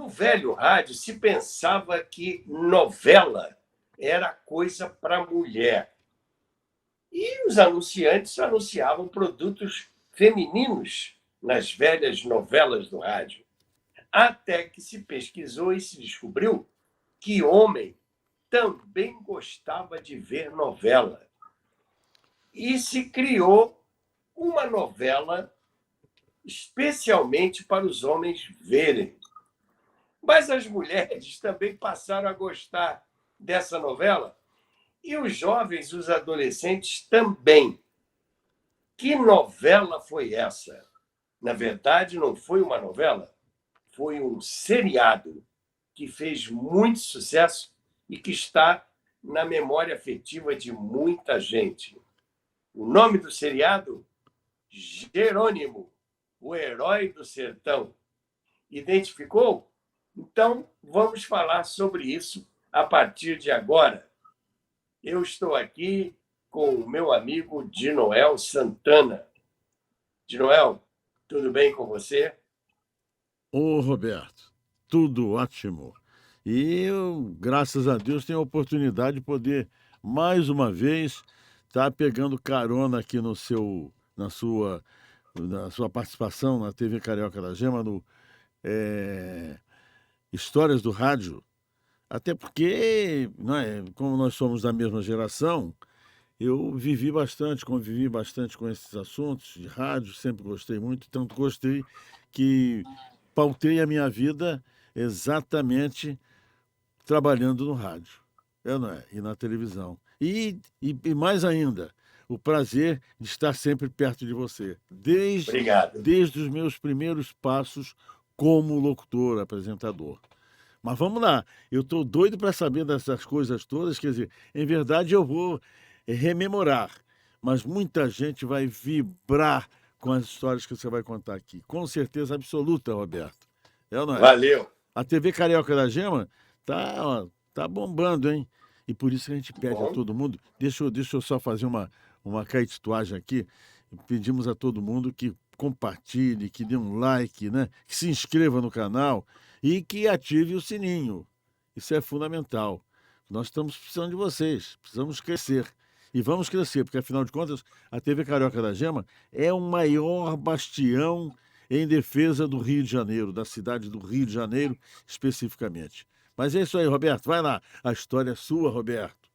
No velho rádio se pensava que novela era coisa para mulher. E os anunciantes anunciavam produtos femininos nas velhas novelas do rádio. Até que se pesquisou e se descobriu que homem também gostava de ver novela. E se criou uma novela especialmente para os homens verem. Mas as mulheres também passaram a gostar dessa novela e os jovens, os adolescentes também. Que novela foi essa? Na verdade, não foi uma novela, foi um seriado que fez muito sucesso e que está na memória afetiva de muita gente. O nome do seriado? Jerônimo, o herói do sertão. Identificou? Então, vamos falar sobre isso a partir de agora. Eu estou aqui com o meu amigo Dinoel Santana. Dinoel, tudo bem com você? Ô, Roberto, tudo ótimo. E eu, graças a Deus, tenho a oportunidade de poder, mais uma vez, estar pegando carona aqui na sua participação na TV Carioca da Gema, no eh, Histórias do Rádio. Até porque, como nós somos da mesma geração, eu convivi bastante com esses assuntos de rádio, sempre gostei muito, tanto gostei que pautei a minha vida exatamente trabalhando no rádio, não é? E na televisão. E mais ainda, o prazer de estar sempre perto de você, Obrigado. desde os meus primeiros passos como locutor, apresentador. Mas vamos lá, eu estou doido para saber dessas coisas todas, quer dizer, em verdade eu vou rememorar, mas muita gente vai vibrar com as histórias que você vai contar aqui. Com certeza absoluta, Roberto. É ou não é? Valeu. A TV Carioca da Gema tá bombando, hein? E por isso que a gente Que pede a bom. todo mundo. Deixa eu só fazer uma caetituagem aqui. Pedimos a todo mundo que compartilhe, que dê um like, né? Que se inscreva no canal e que ative o sininho. Isso é fundamental. Nós estamos precisando de vocês, precisamos crescer. E vamos crescer, porque afinal de contas, a TV Carioca da Gema é o maior bastião em defesa do Rio de Janeiro, da cidade do Rio de Janeiro especificamente. Mas é isso aí, Roberto. Vai lá. A história é sua, Roberto.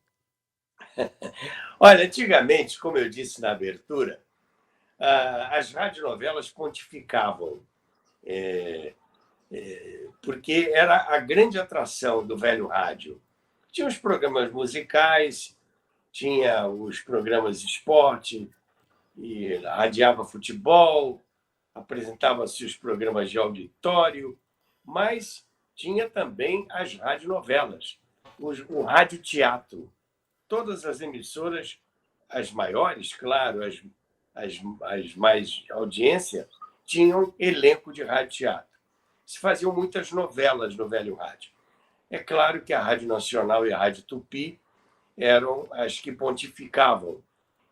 Olha, antigamente, como eu disse na abertura, as radionovelas pontificavam, porque era a grande atração do velho rádio. Tinha os programas musicais, tinha os programas de esporte, e radiava futebol, apresentava-se os programas de auditório, mas tinha também as radionovelas, o radioteatro. Todas as emissoras, as maiores, claro, as mais audiência, tinham elenco de radioteatro. Se faziam muitas novelas no velho rádio. É claro que a Rádio Nacional e a Rádio Tupi eram as que pontificavam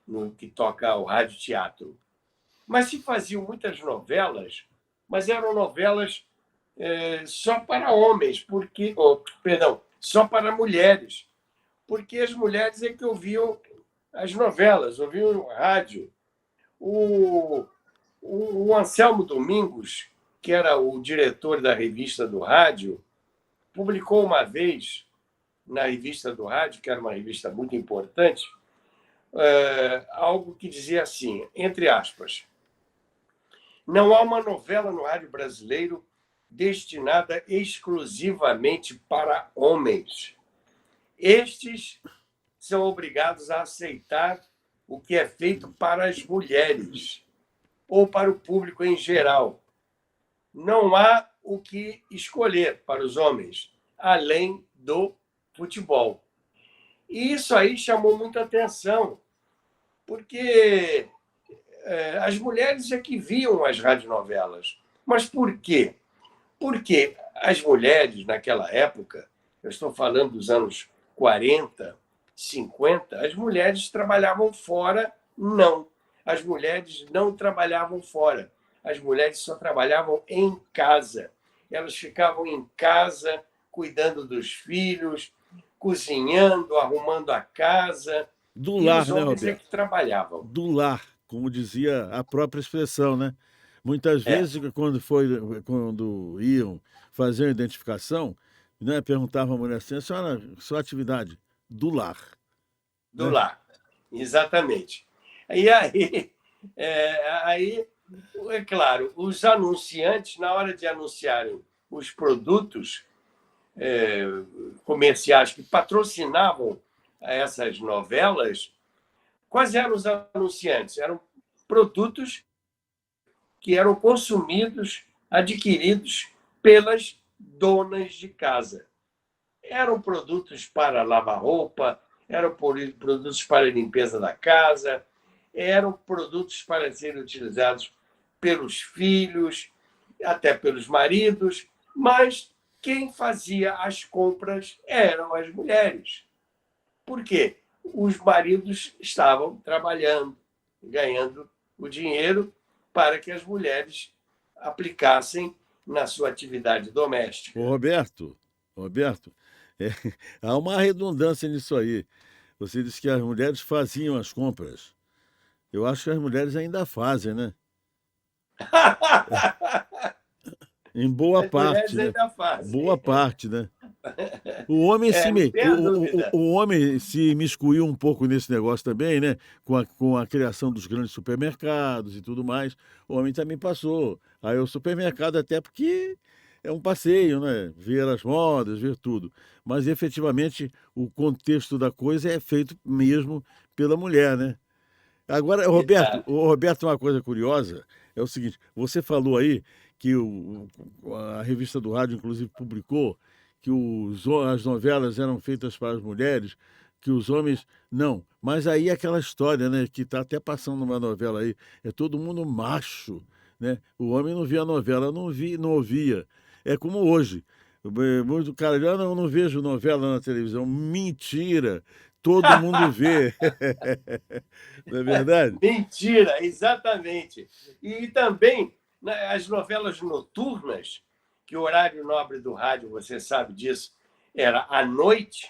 no que toca ao radioteatro. Mas se faziam muitas novelas, mas eram novelas só para homens, perdão, só para mulheres, porque as mulheres é que ouviam as novelas, ouviam o rádio. O Anselmo Domingos, que era o diretor da revista do rádio, publicou uma vez na revista do rádio, que era uma revista muito importante, algo que dizia assim, entre aspas, não há uma novela no rádio brasileiro destinada exclusivamente para homens. Estes são obrigados a aceitar o que é feito para as mulheres ou para o público em geral. Não há o que escolher para os homens, além do futebol. E isso aí chamou muita atenção, porque as mulheres é que viam as radionovelas. Mas por quê? Porque as mulheres, naquela época, eu estou falando dos anos 40, 50, as mulheres trabalhavam fora? Não. As mulheres não trabalhavam fora. As mulheres só trabalhavam em casa. elas ficavam em casa, cuidando dos filhos, cozinhando, arrumando a casa, Do e os lar, né, homens é que Roberto? trabalhavam. Do lar, como dizia a própria expressão, né? Muitas É, vezes, quando iam fazer a identificação, né, perguntavam à mulher assim: a senhora, sua atividade? Do lar, do né? lar, exatamente. E aí, é claro, os anunciantes, na hora de anunciarem os produtos comerciais que patrocinavam essas novelas, quais eram os anunciantes? Eram produtos que eram consumidos, adquiridos pelas donas de casa. Eram produtos para lavar roupa, eram produtos para limpeza da casa, eram produtos para serem utilizados pelos filhos, até pelos maridos, mas quem fazia as compras eram as mulheres. Por quê? Os maridos estavam trabalhando, ganhando o dinheiro para que as mulheres aplicassem na sua atividade Ô, doméstica. Roberto, é, há uma redundância nisso aí. Você disse que as mulheres faziam as compras. Eu acho que as mulheres ainda fazem, né? Em boa As parte, mulheres né? ainda Boa fazem. parte, né? O homem se, Não me... tenha dúvida. o homem se miscuiu um pouco nesse negócio também, né? Com a criação dos grandes supermercados e tudo mais. O homem também passou. Aí o supermercado, até porque é um passeio, né? Ver as modas, ver tudo. Mas efetivamente o contexto da coisa é feito mesmo pela mulher, né? Agora, Exato. Roberto, uma coisa curiosa é o seguinte: você falou aí que a revista do rádio, inclusive, publicou que as novelas eram feitas para as mulheres, que os homens. Não, mas aí é aquela história, né, que está até passando numa novela aí, é todo mundo macho, né? O homem não via a novela, não ouvia. É como hoje. Muito cara diz, não, eu não vejo novela na televisão. Mentira! Todo mundo vê. Não é verdade? Mentira, exatamente. E também né, as novelas noturnas, que o horário nobre do rádio, você sabe disso, era à noite,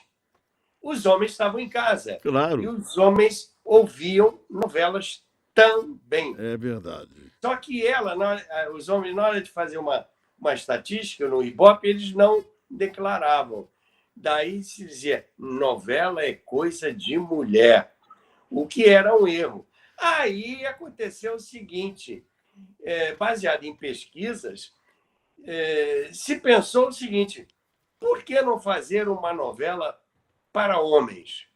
os homens estavam em casa. E Claro, os homens ouviam novelas também. é verdade. Só que os homens, na hora de fazer uma estatística no Ibope, eles não declaravam. Daí se dizia, novela é coisa de mulher, o que era um erro. Aí aconteceu o seguinte, baseado em pesquisas, se pensou o seguinte, por que não fazer uma novela para homens?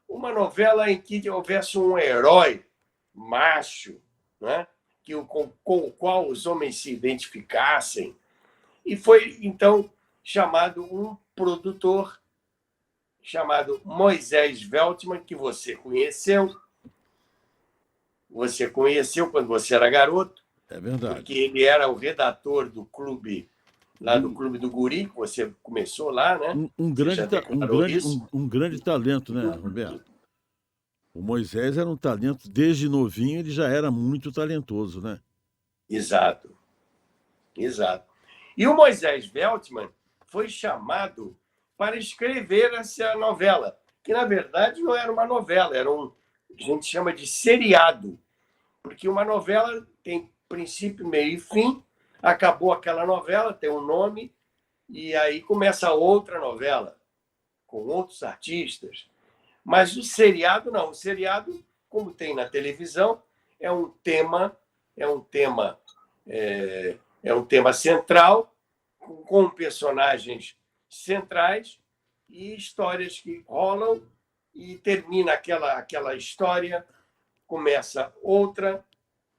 Uma novela em que houvesse um herói macho, né? Com o qual os homens se identificassem. E foi, então, chamado um produtor chamado Moisés Veltman, que você conheceu quando você era garoto, É verdade. porque ele era o redator do clube, lá do Do, Clube do Guri, que você começou lá, né? Você já declarou isso? um grande talento, né, Roberto? O Moisés era um talento, desde novinho ele já era muito talentoso, né? Exato, exato. E o Moisés Veltman foi chamado para escrever essa novela, que na verdade não era uma novela, era a gente chama de seriado, porque uma novela tem princípio, meio e fim, acabou aquela novela, tem um nome, e aí começa outra novela, com outros artistas. Mas o seriado não, o seriado, como tem na televisão, é um tema, é um tema, é um tema central, com personagens centrais e histórias que rolam e termina aquela história, começa outra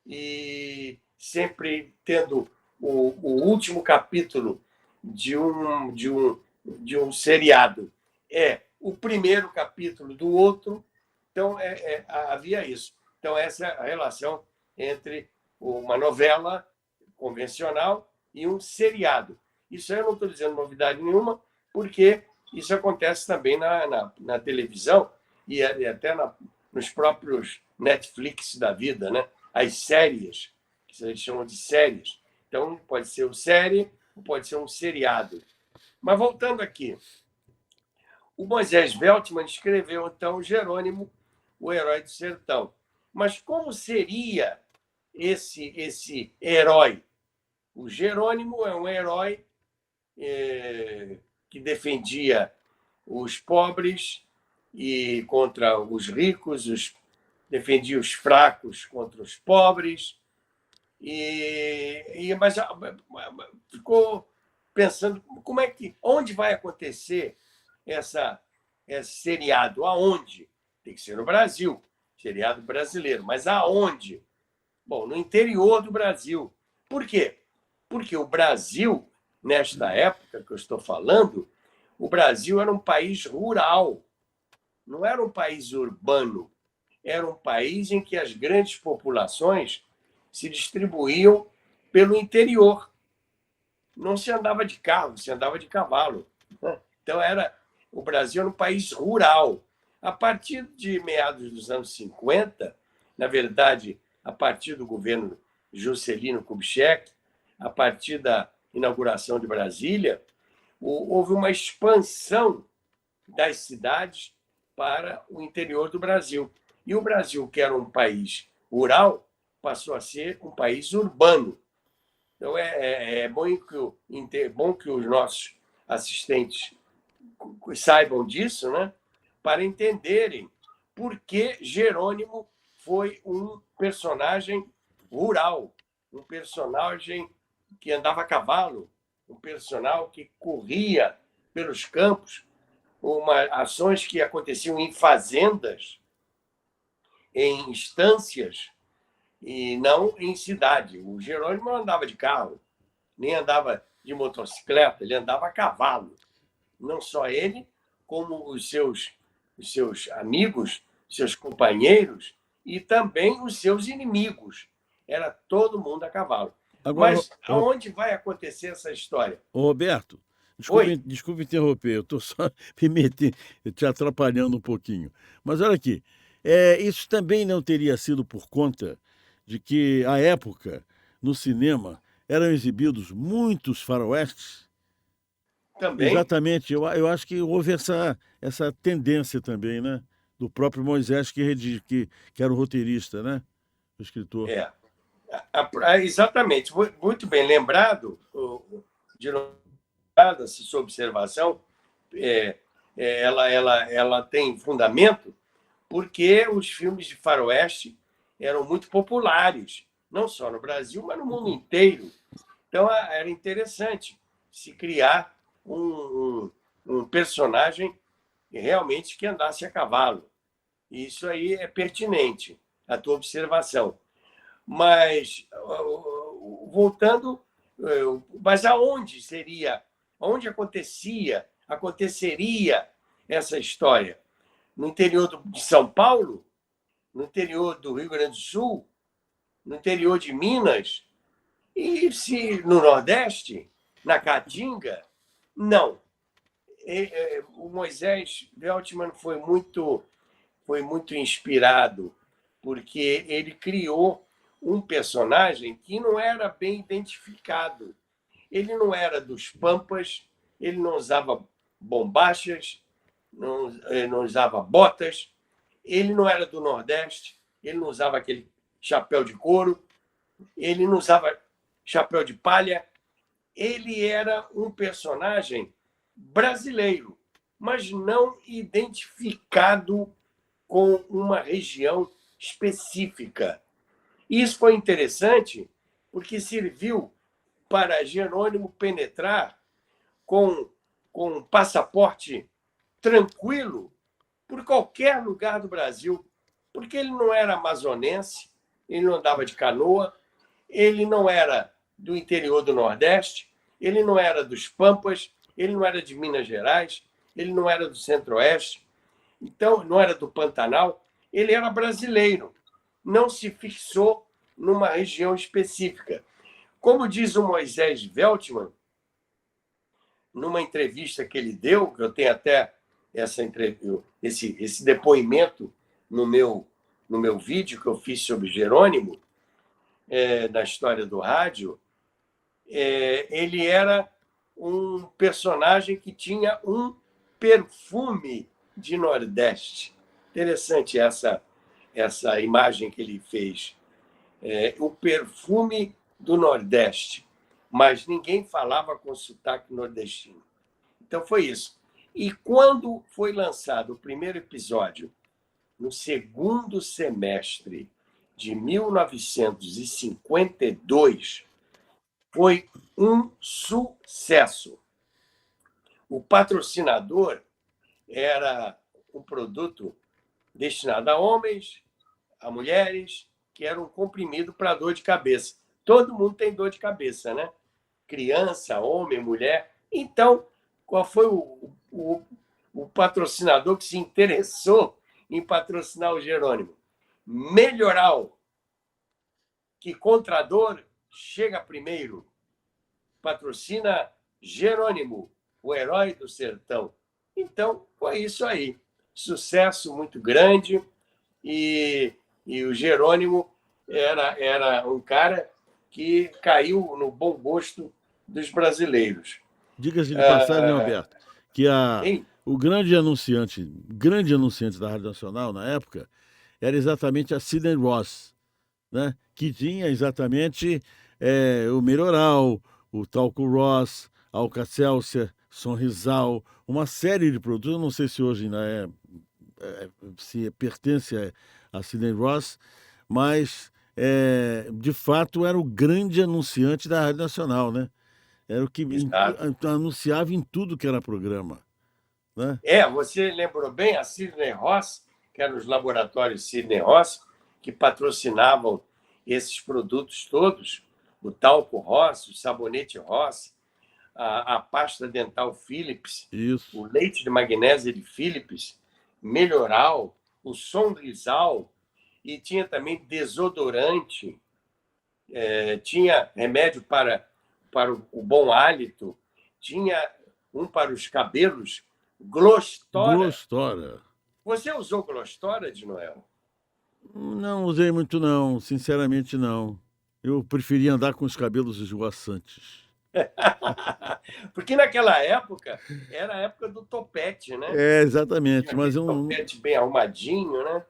e sempre tendo o último capítulo de um seriado é o primeiro capítulo do outro, então havia isso. Então essa é a relação entre uma novela convencional e um seriado. Isso eu não estou dizendo novidade nenhuma, porque isso acontece também na televisão e até nos próprios Netflix da vida, né? As séries, que eles chamam de séries. Então, pode ser uma série ou pode ser um seriado. Mas voltando aqui, o Moisés Veltman escreveu, então, Jerônimo, o Herói do Sertão. Mas como seria esse herói? O Jerônimo é um herói que defendia os pobres e contra os ricos, defendia os fracos contra os pobres, mas ficou pensando onde vai acontecer esse seriado? Aonde? Tem que ser no Brasil, seriado brasileiro. Mas aonde? Bom, no interior do Brasil. Por quê? Porque o Brasil, nesta época que eu estou falando, o Brasil era um país rural, não era um país urbano. Era um país em que as grandes populações se distribuíam pelo interior. Não se andava de carro, se andava de cavalo. Então, o Brasil era um país rural. A partir de meados dos anos 50, na verdade, a partir do governo Juscelino Kubitschek, a partir da inauguração de Brasília, houve uma expansão das cidades para o interior do Brasil. E o Brasil, que era um país rural, passou a ser um país urbano. Então, é bom que os nossos assistentes saibam disso, né? Para entenderem por que Jerônimo foi um personagem rural, um personagem que andava a cavalo, um personagem que corria pelos campos, ações que aconteciam em fazendas, em estâncias, e não em cidade. O Jerônimo não andava de carro, nem andava de motocicleta, ele andava a cavalo. Não só ele, como os seus amigos, seus companheiros e também os seus inimigos. Era todo mundo a cavalo. Agora, Mas aonde vai acontecer essa história? Roberto, Oi? desculpe interromper, eu estou só te atrapalhando um pouquinho. Mas olha aqui, isso também não teria sido por conta de que, à época, no cinema, eram exibidos muitos faroestes? Também. Exatamente, eu acho que houve essa tendência também, né? Do próprio Moisés que era o roteirista, né? O escritor. Exatamente. Muito bem lembrado, de essa sua observação, ela tem fundamento, porque os filmes de faroeste eram muito populares, não só no Brasil, mas no mundo inteiro. Então, era interessante se criar um personagem realmente que andasse a cavalo. Isso aí é pertinente, a tua observação. Mas, voltando, mas onde aconteceria essa história? No interior de São Paulo? No interior do Rio Grande do Sul? No interior de Minas? E se no Nordeste? Na Caatinga? Não. O Moisés Veltman foi muito inspirado, porque ele criou um personagem que não era bem identificado. Ele não era dos Pampas, ele não usava bombachas, não usava botas, ele não era do Nordeste, ele não usava aquele chapéu de couro, ele não usava chapéu de palha. Ele era um personagem brasileiro, mas não identificado com uma região específica. Isso foi interessante porque serviu para Jerônimo penetrar com um passaporte tranquilo por qualquer lugar do Brasil, porque ele não era amazonense, ele não andava de canoa, ele não era do interior do Nordeste, ele não era dos Pampas, ele não era de Minas Gerais, ele não era do Centro-Oeste, então não era do Pantanal, ele era brasileiro, não se fixou numa região específica. Como diz o Moisés Veltman, numa entrevista que ele deu, que eu tenho até esse depoimento no meu vídeo que eu fiz sobre Jerônimo, da história do rádio, ele era um personagem que tinha um perfume de Nordeste. Interessante essa imagem que ele fez. O perfume do Nordeste, mas ninguém falava com sotaque nordestino. Então foi isso. E quando foi lançado o primeiro episódio, no segundo semestre de 1952, foi um sucesso. O patrocinador era um produto destinado a homens, a mulheres, que era um comprimido para dor de cabeça. Todo mundo tem dor de cabeça, né? Criança, homem, mulher. Então, qual foi o patrocinador que se interessou em patrocinar o Jerônimo? Melhoral, que contra a dor chega primeiro. Patrocina Jerônimo, o herói do sertão. Então, foi isso aí. Sucesso muito grande. E o Jerônimo era um cara que caiu no bom gosto dos brasileiros. Diga-se de passagem, Alberto, que Hein? o grande anunciante da Rádio Nacional na época era exatamente a Sidney Ross, né? Que tinha exatamente o Melhoral, o Talco Ross, Alka-Seltzer, Sonrisal, uma série de produtos. Eu não sei se hoje ainda se pertence a Sidney Ross, mas de fato era o grande anunciante da Rádio Nacional, né? Era o que anunciava em tudo que era programa, né? Você lembrou bem a Sidney Ross, que eram os laboratórios Sidney Ross, que patrocinavam esses produtos todos, o talco Ross, o sabonete Ross, a pasta dental Philips, Isso. o leite de magnésia de Philips, Melhoral, o Sonrisal, e tinha também desodorante, tinha remédio para o bom hálito, tinha um para os cabelos, Glostora. Glostora. Você usou Glostora, de Noel? Não usei muito, não. Sinceramente, não. Eu preferia andar com os cabelos esvoaçantes. Porque naquela época era a época do topete, né? Exatamente. Tinha Mas aquele eu não. topete bem arrumadinho, né?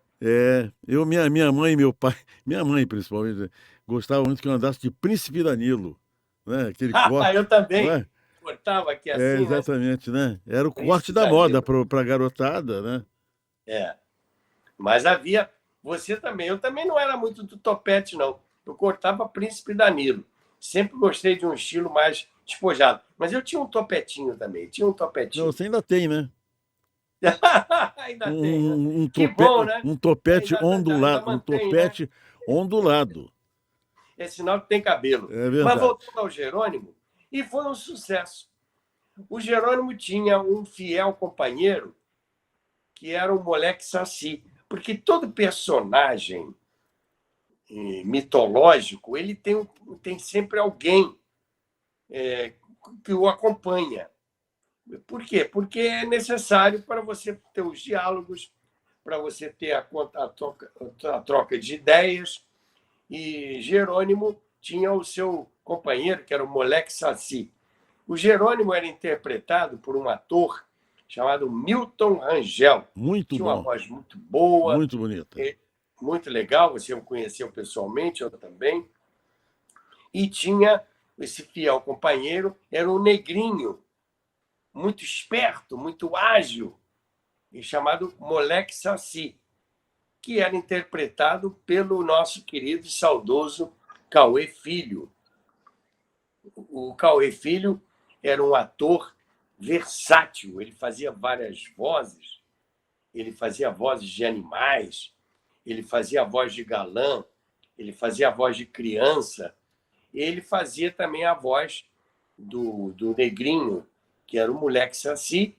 Minha mãe e meu pai, minha mãe principalmente, gostava muito que eu andasse de Príncipe Danilo, né? Aquele corte, Eu também. não é? Cortava aqui assim, né? Exatamente, né? Era o corte Príncipe da moda Danilo. para a garotada, né? Mas havia. Você também. Eu também não era muito do topete, não. Eu cortava Príncipe Danilo. Sempre gostei de um estilo mais despojado. Mas eu tinha um topetinho também. Tinha um Não, topetinho. você ainda tem, né? Ainda tem, né? Um Que bom, né? topete Ainda ondulado, um mantém, né? topete ondulado. É sinal que tem cabelo. É Mas verdade. voltando ao Jerônimo, e foi um sucesso. O Jerônimo tinha um fiel companheiro que era o moleque Saci, porque todo personagem mitológico ele tem sempre alguém que o acompanha. Por quê? Porque é necessário para você ter os diálogos, para você ter a troca de ideias. E Jerônimo tinha o seu companheiro, que era o moleque Saci. O Jerônimo era interpretado por um ator chamado Milton Rangel. Muito Tinha uma bom. voz muito boa, Muito bonita. muito legal. Você o conheceu pessoalmente, eu também. E tinha esse fiel companheiro, era um negrinho, muito esperto, muito ágil, chamado Moleque Saci, que era interpretado pelo nosso querido e saudoso Cauê Filho. O Cauê Filho era um ator versátil, ele fazia várias vozes, ele fazia vozes de animais, ele fazia a voz de galã, ele fazia a voz de criança, ele fazia também a voz do negrinho, que era o moleque Saci,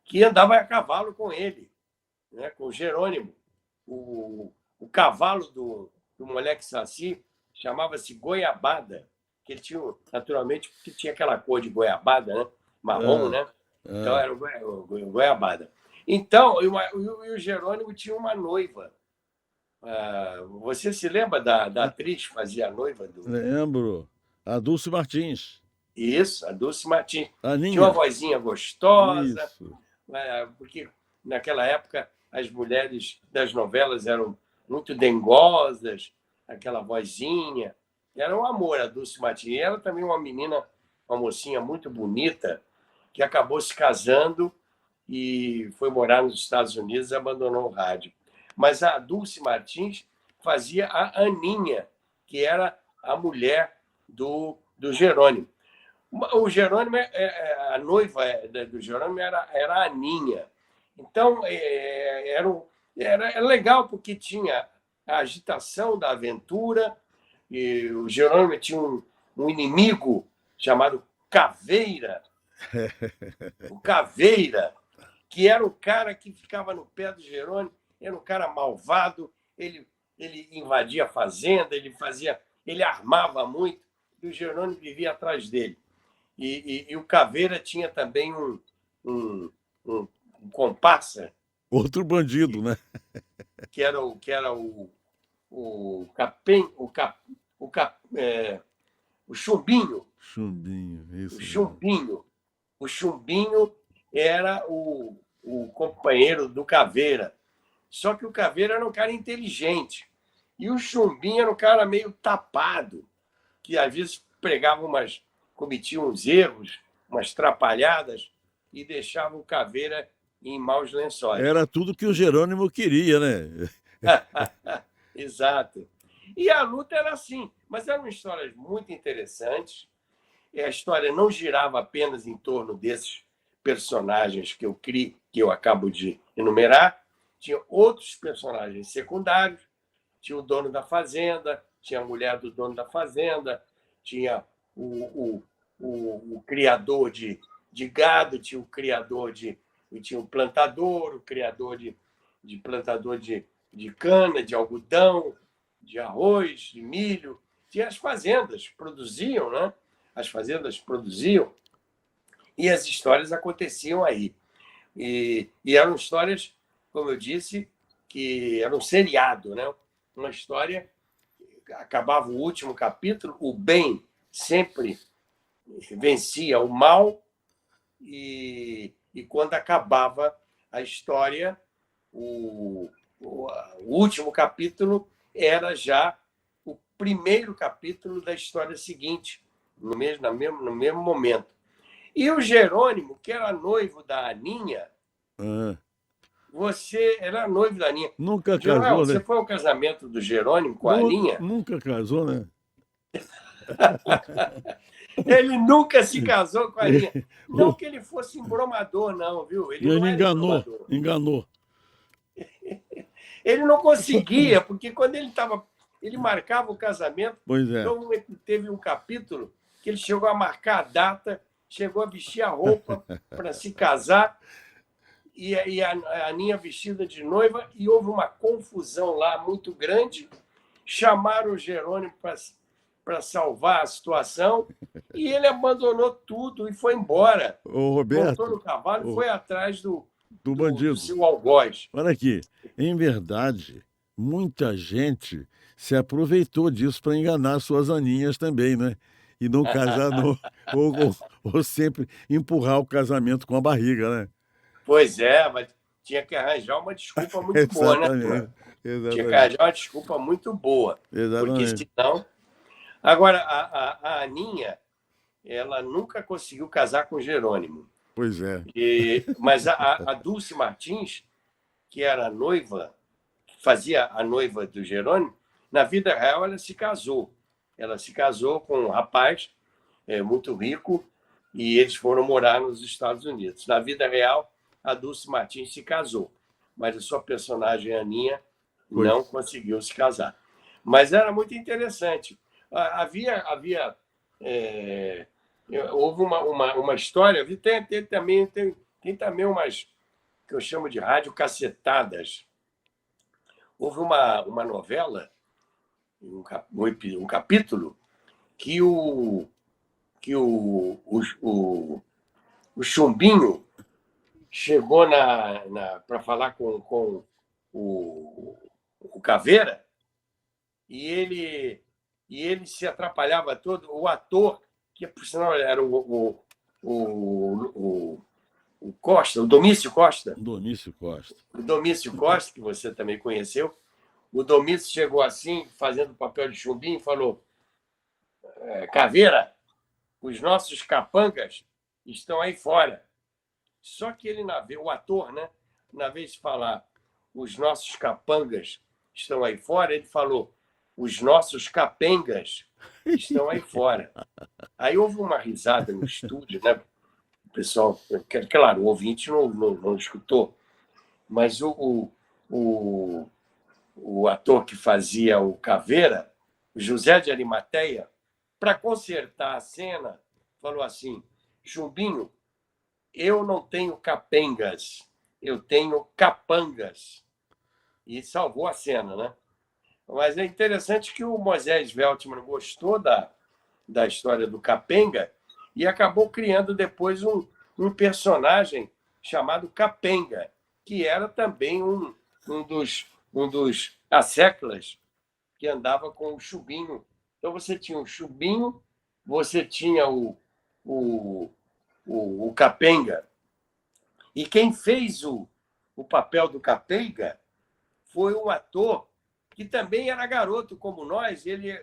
que andava a cavalo com ele, né, com o Jerônimo. O cavalo do moleque Saci chamava-se Goiabada, que ele tinha, naturalmente, porque tinha aquela cor de goiabada, né? Marrom, né? Então era o Goiabada. Então, e o Jerônimo tinha uma noiva. Você se lembra da atriz que fazia a noiva do. Lembro. A Dulce Martins. Isso, a Dulce Martins. Tinha uma Aninha. vozinha gostosa, Isso. porque naquela época as mulheres das novelas eram muito dengosas, aquela vozinha. Era um amor a Dulce Martins. E ela também uma menina, uma mocinha muito bonita, que acabou se casando e foi morar nos Estados Unidos e abandonou o rádio. Mas a Dulce Martins fazia a Aninha, que era a mulher do Jerônimo. O Jerônimo, a noiva do Jerônimo era a Aninha. Então, era legal, porque tinha a agitação da aventura, e o Jerônimo tinha um inimigo chamado Caveira, o Caveira, que era o cara que ficava no pé do Jerônimo, era um cara malvado, ele invadia a fazenda, ele armava muito, e o Jerônimo vivia atrás dele. E o Caveira tinha também um, um comparsa, Outro bandido, né? que era o capim, o Chumbinho. Chumbinho, O isso mesmo. Chumbinho. O Chumbinho era o companheiro do Caveira. Só que o Caveira era um cara inteligente. E o Chumbinho era um cara meio tapado, que às vezes cometia uns erros, umas trapalhadas, e deixava o Caveira em maus lençóis. Era tudo que o Jerônimo queria, né? Exato. E a luta era assim, mas eram histórias muito interessantes. A história não girava apenas em torno desses personagens que eu acabo de enumerar. Tinha outros personagens secundários. Tinha o dono da fazenda, tinha a mulher do dono da fazenda, tinha o criador de gado, tinha tinha o plantador, o criador de plantador de cana, de algodão, de arroz, de milho. Tinha as fazendas, produziam, né? As fazendas produziam e as histórias aconteciam aí. E eram histórias, como eu disse, que eram um seriado, né? Uma história, acabava o último capítulo, o bem sempre vencia o mal, e quando acabava a história, o último capítulo era já o primeiro capítulo da história seguinte, no mesmo momento. E o Jerônimo, que era noivo da Aninha, você era noivo da Aninha. Nunca Joel, casou, você né? foi ao casamento do Jerônimo com a Aninha? Nunca casou, né? Ele nunca se casou com a Aninha. Não que ele fosse embromador, não, viu? Ele não era embromador. Enganou. Ele não conseguia, porque quando ele marcava o casamento, Pois é. então teve um capítulo que ele chegou a marcar a data, chegou a vestir a roupa para se casar, e a Aninha vestida de noiva, e houve uma confusão lá muito grande. Chamaram o Jerônimo para salvar a situação, e ele abandonou tudo e foi embora. Ô, Roberto. Montou no cavalo e foi atrás do bandido. do seu algoz. Olha aqui, em verdade, muita gente se aproveitou disso para enganar suas aninhas também, né? E não casar, ou sempre empurrar o casamento com a barriga, né? Pois é, mas tinha que arranjar uma desculpa muito boa, né? Exatamente. Tinha que arranjar uma desculpa muito boa. Exatamente. Porque senão. Agora, a Aninha, ela nunca conseguiu casar com o Jerônimo. Pois é. Mas a Dulce Martins, que era a noiva, fazia a noiva do Jerônimo, na vida real ela se casou. Ela se casou com um rapaz muito rico e eles foram morar nos Estados Unidos. Na vida real, a Dulce Martins se casou, mas a sua personagem, Aninha, não conseguiu se casar. Mas era muito interessante. Houve uma história, tem também umas que eu chamo de radiocacetadas. Houve uma novela, um capítulo, que o Chumbinho chegou para falar com o Caveira, e ele e ele se atrapalhava todo. O ator, que por sinal era o Costa, o Domício Costa. Donício Costa. O Domício Costa, que você também conheceu. O Domício chegou assim, fazendo papel de chumbinho, e falou: Caveira, os nossos capangas estão aí fora. Só que ele, o ator, né, na vez de falar os nossos capangas estão aí fora, ele falou os nossos capengas estão aí fora. Aí houve uma risada no estúdio, né? O pessoal, claro, o ouvinte não escutou, mas o ator que fazia o Caveira, o José de Arimateia, para consertar a cena, falou assim: Chumbinho, eu não tenho capengas, eu tenho capangas. E salvou a cena, né? Mas é interessante que o Moisés Veltman gostou da história do capenga e acabou criando depois um personagem chamado Capenga, que era também um dos asseclas que andava com o Chubinho. Então você tinha o Chubinho, você tinha o Capenga. E quem fez o papel do Capenga foi um ator que também era garoto como nós, ele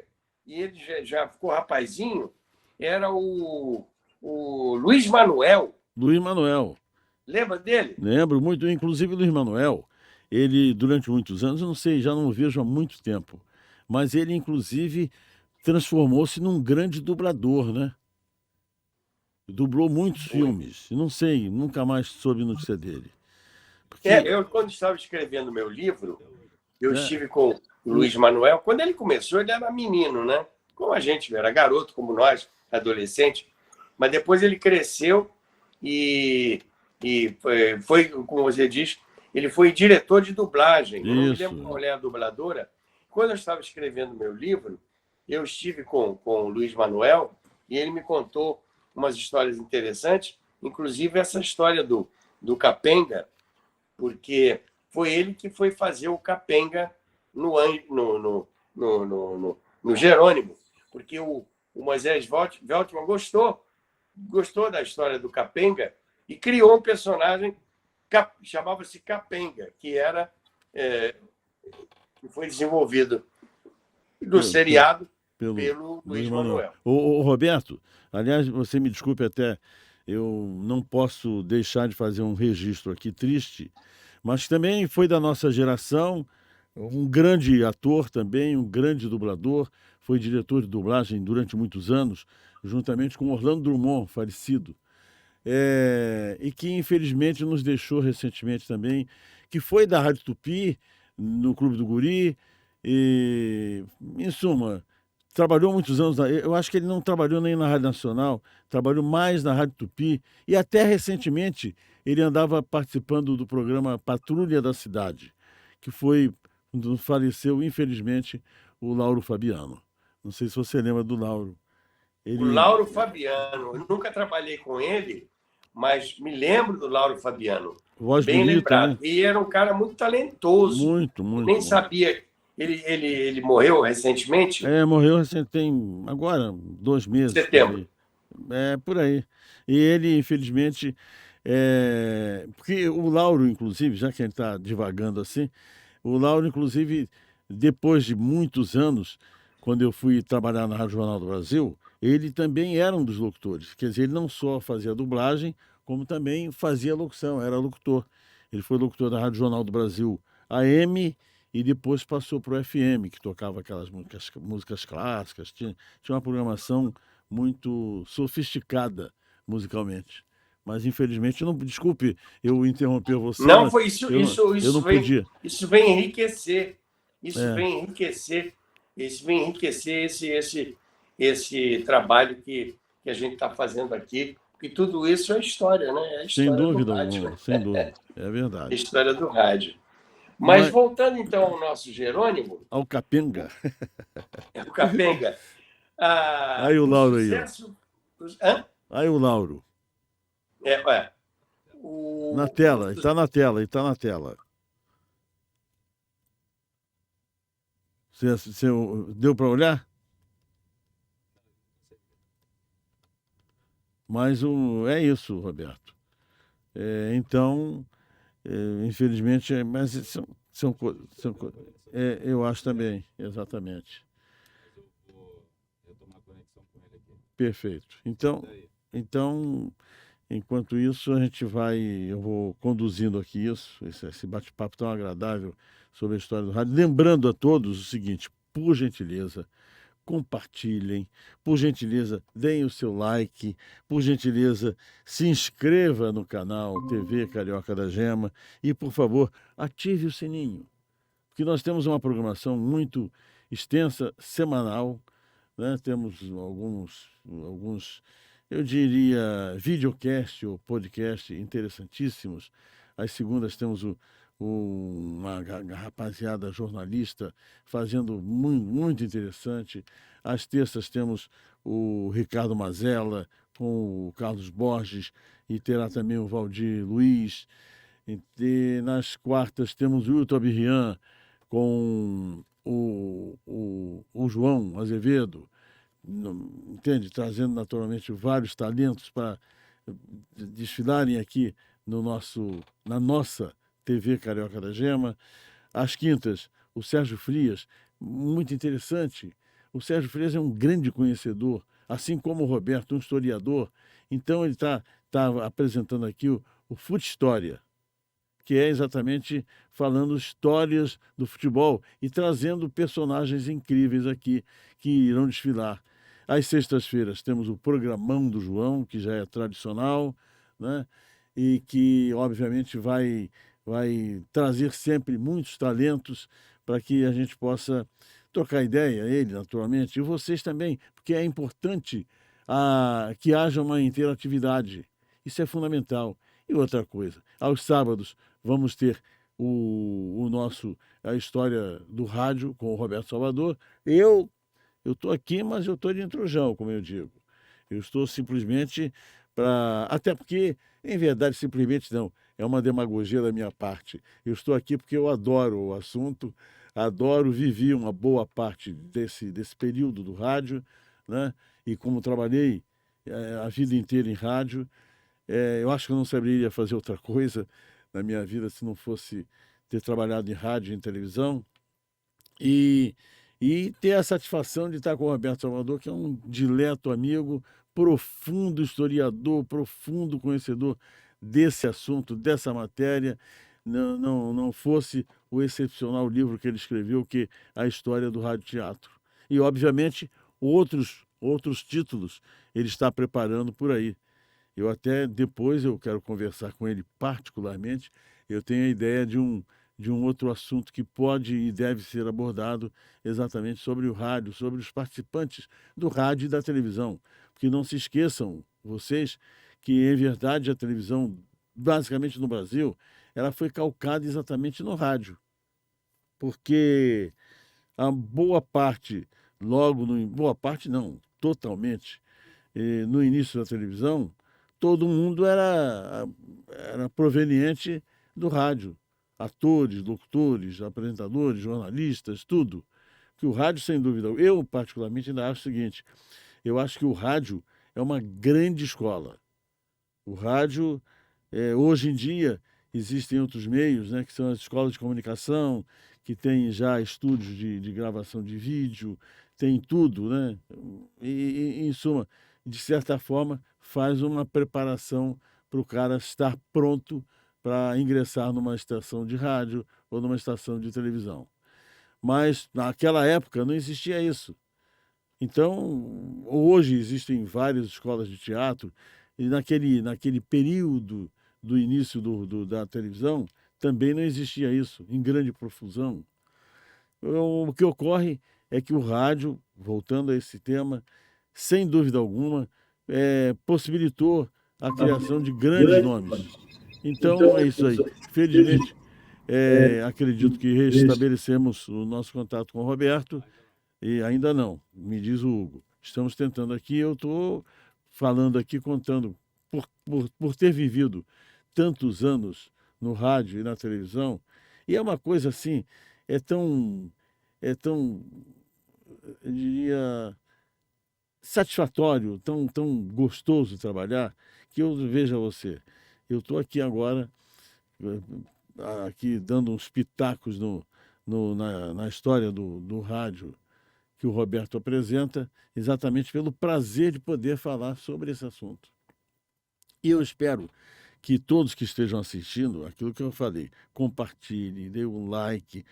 já ficou rapazinho, era o Luiz Manuel. Luiz Manuel. Lembra dele? Lembro muito, inclusive Luiz Manuel, ele durante muitos anos, eu não sei, já não o vejo há muito tempo, mas ele inclusive transformou-se num grande dublador, né? Dublou muitos filmes, não sei, nunca mais soube notícia dele. Porque... eu, quando estava escrevendo meu livro, eu estive com o Luiz Manuel. Quando ele começou, ele era menino, né? Como a gente, era garoto, como nós, adolescente. Mas depois ele cresceu e foi, como você diz, ele foi diretor de dublagem. Eu não me lembro qual é a dubladora. Quando eu estava escrevendo meu livro, eu estive com o Luiz Manuel e ele me contou umas histórias interessantes, inclusive essa história do Capenga, porque foi ele que foi fazer o Capenga no Jerônimo, porque o Moisés Veltman gostou da história do Capenga e criou um personagem chamava-se Capenga, que foi desenvolvido do seriado pelo Luiz Manuel. Ô, Roberto, aliás, você me desculpe até, eu não posso deixar de fazer um registro aqui triste, mas também foi da nossa geração, um grande ator também, um grande dublador, foi diretor de dublagem durante muitos anos, juntamente com Orlando Drummond, falecido, e que infelizmente nos deixou recentemente também, que foi da Rádio Tupi, no Clube do Guri, e, em suma, trabalhou muitos anos, eu acho que ele não trabalhou nem na Rádio Nacional, trabalhou mais na Rádio Tupi, e até recentemente ele andava participando do programa Patrulha da Cidade, que foi, quando faleceu, infelizmente, o Lauro Fabiano. Não sei se você lembra do Lauro. O Lauro Fabiano, eu nunca trabalhei com ele, mas me lembro do Lauro Fabiano. Voz bem bonita, lembrado. né? E era um cara muito talentoso. Muito. Nem sabia. Ele morreu recentemente? Morreu tem agora 2 meses. Setembro. Por aí. E ele, infelizmente, porque o Lauro, inclusive, já que ele está divagando assim, o Lauro, inclusive, depois de muitos anos, quando eu fui trabalhar na Rádio Jornal do Brasil, ele também era um dos locutores. Quer dizer, ele não só fazia dublagem, como também fazia locução, era locutor. Ele foi locutor da Rádio Jornal do Brasil AM e depois passou para o FM, que tocava aquelas músicas clássicas, tinha uma programação muito sofisticada musicalmente. Mas, infelizmente, não, desculpe eu interromper você. Não, foi isso. Eu não podia. Isso vem enriquecer. Vem enriquecer. Isso vem enriquecer esse trabalho que a gente está fazendo aqui. Porque tudo isso é história, né? É a história sem dúvida do rádio. alguma, sem dúvida. É verdade. A história do rádio. Mas voltando, então, ao nosso Jerônimo... Ao Capenga. O Capenga. Aí o Lauro sucesso... aí. Aí o Lauro. Na tela, está na tela. Você deu para olhar? Mas é isso, Roberto. Então, infelizmente, mas eu acho também, exatamente. Perfeito. Então, enquanto isso, eu vou conduzindo aqui esse bate-papo tão agradável sobre a história do rádio. Lembrando a todos o seguinte, por gentileza, compartilhem, por gentileza, deem o seu like, por gentileza, se inscreva no canal TV Carioca da Gema e, por favor, ative o sininho, porque nós temos uma programação muito extensa, semanal, né? Temos alguns, eu diria, videocast ou podcast interessantíssimos. Às segundas temos uma rapaziada jornalista fazendo muito, muito interessante. Às terças temos o Ricardo Mazella com o Carlos Borges e terá também o Valdir Luiz. E nas quartas temos o Wilton Abirrian com o João Azevedo, entende? Trazendo naturalmente vários talentos para desfilarem aqui na nossa TV Carioca da Gema. Às quintas, o Sérgio Frias, muito interessante. O Sérgio Frias é um grande conhecedor, assim como o Roberto, um historiador. Então ele está apresentando aqui o Fute História, que é exatamente falando histórias do futebol e trazendo personagens incríveis aqui que irão desfilar. Às sextas-feiras temos o Programão do João, que já é tradicional, né? E que, obviamente, vai trazer sempre muitos talentos para que a gente possa trocar ideia, ele, naturalmente, e vocês também, porque é importante que haja uma interatividade. Isso é fundamental. E outra coisa, aos sábados vamos ter a história do rádio com o Roberto Salvador. Eu estou aqui, mas eu estou de intrusão, como eu digo. Eu estou simplesmente para. Até porque, em verdade, simplesmente não. É uma demagogia da minha parte. Eu estou aqui porque eu adoro o assunto, vivi uma boa parte desse período do rádio, né? E como trabalhei a vida inteira em rádio, eu acho que eu não saberia fazer outra coisa na minha vida se não fosse ter trabalhado em rádio e em televisão. E, e ter a satisfação de estar com o Roberto Salvador, que é um dileto amigo, profundo historiador, profundo conhecedor desse assunto, dessa matéria. Não fosse o excepcional livro que ele escreveu, que é A História do Rádio Teatro. E, obviamente, outros títulos ele está preparando por aí. Eu até depois eu quero conversar com ele particularmente. Eu tenho a ideia de um outro assunto que pode e deve ser abordado exatamente sobre o rádio, sobre os participantes do rádio e da televisão. Porque não se esqueçam, vocês, que em verdade a televisão, basicamente no Brasil, ela foi calcada exatamente no rádio. Porque a boa parte, boa parte não, totalmente, no início da televisão, todo mundo era proveniente do rádio. Atores, locutores, apresentadores, jornalistas, tudo. Que o rádio, sem dúvida, eu particularmente ainda acho o seguinte, eu acho que o rádio é uma grande escola. O rádio, hoje em dia, existem outros meios, né, que são as escolas de comunicação, que têm já estúdios de gravação de vídeo, tem tudo, né? Em suma, de certa forma, faz uma preparação para o cara estar pronto para ingressar numa estação de rádio ou numa estação de televisão. Mas naquela época não existia isso. Então, hoje existem várias escolas de teatro e naquele período do início da televisão também não existia isso, em grande profusão. O que ocorre é que o rádio, voltando a esse tema, sem dúvida alguma, possibilitou a criação de grandes nomes. Então, é isso aí. Felizmente, acredito que restabelecemos o nosso contato com o Roberto. E ainda não, me diz o Hugo. Estamos tentando aqui, eu estou falando aqui, contando, por ter vivido tantos anos no rádio e na televisão, e é uma coisa assim, é tão, eu diria, satisfatório, tão gostoso trabalhar, que eu veja você. Eu estou aqui agora, aqui dando uns pitacos na história do rádio que o Roberto apresenta, exatamente pelo prazer de poder falar sobre esse assunto. E eu espero que todos que estejam assistindo, aquilo que eu falei, compartilhe, dê um like,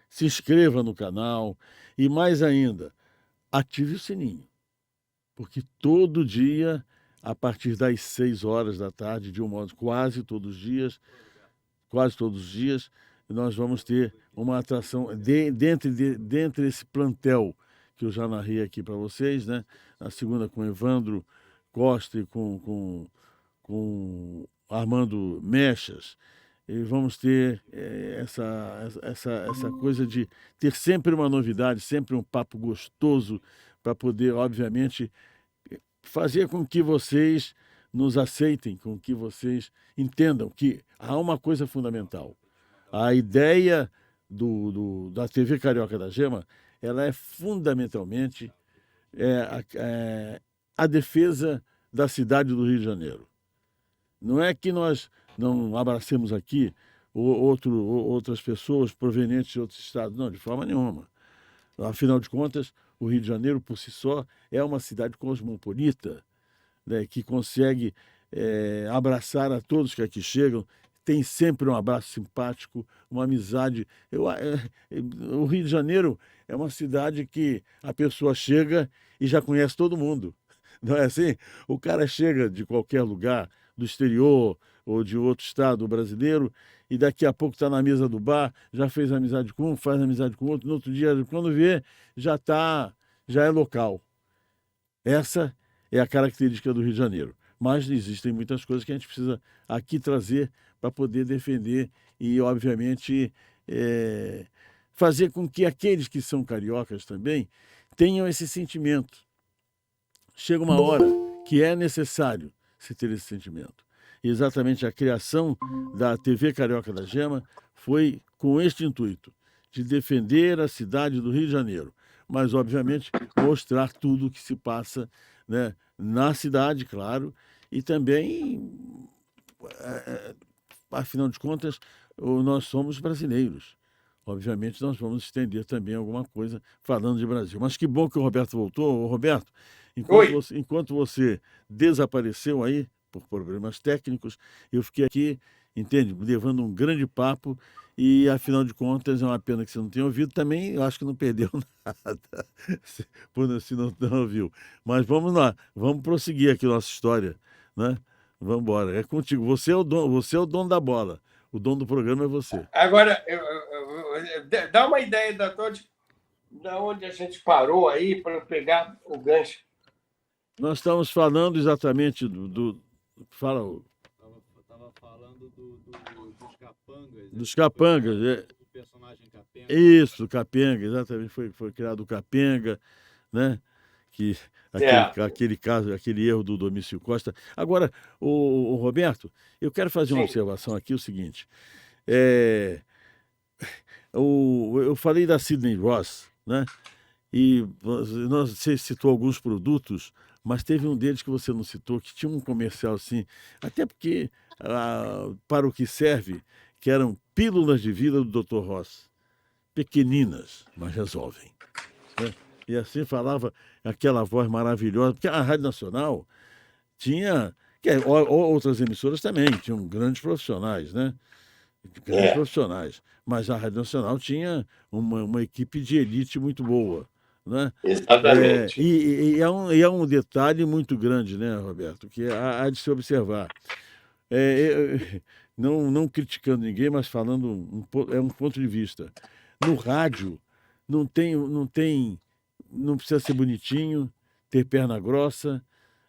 se inscreva no canal e, mais ainda, ative o sininho, porque todo dia, a partir das 6 horas da tarde, de um modo quase todos os dias, nós vamos ter uma atração dentre esse plantel que eu já narrei aqui para vocês, né? A segunda com Evandro Costa e com Armando Mechas. E vamos ter essa coisa de ter sempre uma novidade, sempre um papo gostoso para poder, obviamente, fazer com que vocês nos aceitem, com que vocês entendam que há uma coisa fundamental. A ideia da TV Carioca da Gema, ela é fundamentalmente a defesa da cidade do Rio de Janeiro. Não é que nós não abracemos aqui outras pessoas provenientes de outros estados, não, de forma nenhuma. Afinal de contas, o Rio de Janeiro, por si só, é uma cidade cosmopolita, né, que consegue abraçar a todos que aqui chegam, tem sempre um abraço simpático, uma amizade. O Rio de Janeiro é uma cidade que a pessoa chega e já conhece todo mundo. Não é assim? O cara chega de qualquer lugar, do exterior ou de outro estado brasileiro, e daqui a pouco está na mesa do bar, já fez amizade com um, faz amizade com outro, no outro dia, quando vê, já é local. Essa é a característica do Rio de Janeiro. Mas existem muitas coisas que a gente precisa aqui trazer para poder defender e, obviamente, fazer com que aqueles que são cariocas também tenham esse sentimento. Chega uma hora que é necessário se ter esse sentimento. E exatamente a criação da TV Carioca da Gema foi com este intuito, de defender a cidade do Rio de Janeiro, mas, obviamente, mostrar tudo o que se passa, né, na cidade, claro, e também, afinal de contas, nós somos brasileiros. Obviamente, nós vamos estender também alguma coisa falando de Brasil. Mas que bom que o Roberto voltou. Ô, Roberto, Oi. enquanto você desapareceu aí por problemas técnicos, eu fiquei aqui, entende, levando um grande papo e, afinal de contas, é uma pena que você não tenha ouvido. Também, eu acho que não perdeu nada, se não ouviu. Mas vamos lá, vamos prosseguir aqui nossa história, né? Vamos embora. É contigo. Você é o dono da bola. O dono do programa é você. Agora, dá uma ideia da onde a gente parou aí para eu pegar o gancho. Nós estamos falando exatamente fala. Estava falando dos capangas. Dos capangas, do personagem Capenga. Isso, do Capenga, exatamente. Foi criado o Capenga, né? Que aquele caso, aquele erro do Domício Costa. Agora, o Roberto, eu quero fazer uma Sim. observação aqui, o seguinte. Eu falei da Sidney Ross, né? E você citou alguns produtos, mas teve um deles que você não citou, que tinha um comercial assim, até porque, para o que serve, que eram pílulas de vida do Dr. Ross. Pequeninas, mas resolvem, né? E assim falava aquela voz maravilhosa, porque a Rádio Nacional tinha, outras emissoras também, tinham grandes profissionais, né? Grandes profissionais, mas a Rádio Nacional tinha uma equipe de elite muito boa, né? Exatamente. É um detalhe muito grande, né, Roberto, que há de se observar. Não criticando ninguém, mas falando um ponto de vista. No rádio, não precisa ser bonitinho, ter perna grossa,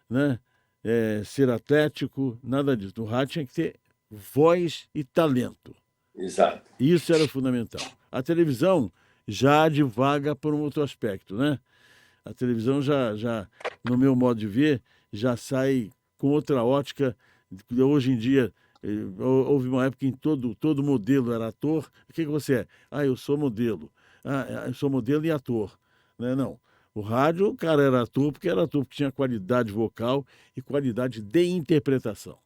né? Ser atlético, nada disso. No rádio tinha que ter voz e talento. Exato. Isso era fundamental. A televisão já divaga por um outro aspecto, né? A televisão no meu modo de ver, já sai com outra ótica. Hoje em dia, houve uma época em que todo modelo era ator. O que você é? Eu sou modelo. Eu sou modelo e ator. Né? Não. O rádio, o cara era ator porque tinha qualidade vocal e qualidade de interpretação.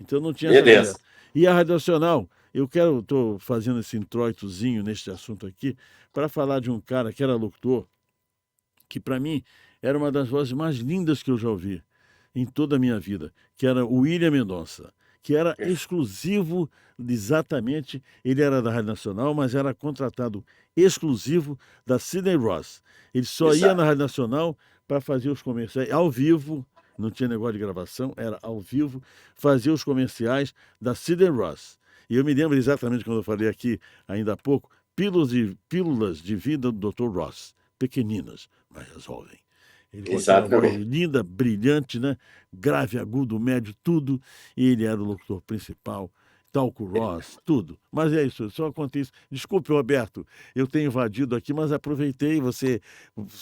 Então não tinha essa Beleza. conversa. E a Rádio Nacional, estou fazendo esse introitozinho neste assunto aqui, para falar de um cara que era locutor, que para mim era uma das vozes mais lindas que eu já ouvi em toda a minha vida, que era o William Mendonça, que era exclusivo, exatamente, ele era da Rádio Nacional, mas era contratado exclusivo da Sidney Ross. Ele só ia na Exato. Rádio Nacional para fazer os comerciais ao vivo, não tinha negócio de gravação, era ao vivo, fazia os comerciais da Sidney Ross. E eu me lembro exatamente quando eu falei aqui, ainda há pouco, pílulas de vida do Dr. Ross, pequeninas, mas resolvem. Ele com aquela voz Exatamente. linda, brilhante, né? Grave, agudo, médio, tudo. E ele era o locutor principal, Talco Ross, tudo. Mas é isso, só acontece. Desculpe, Roberto, eu tenho invadido aqui, mas aproveitei. Você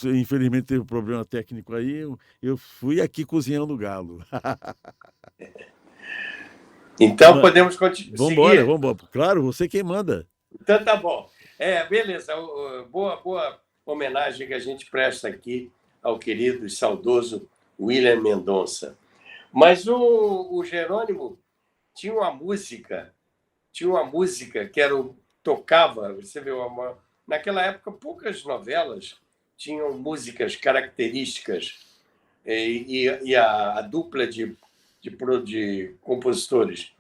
infelizmente teve um problema técnico aí. Eu fui aqui cozinhando o galo. Então, Mas, podemos vambora, seguir? vambora. Claro, você quem manda. Então, tá bom. Beleza. Boa homenagem que a gente presta aqui ao querido e saudoso William Mendonça. Mas o Jerônimo tinha uma música que tocava, você vê, naquela época poucas novelas tinham músicas características e a dupla de compositores,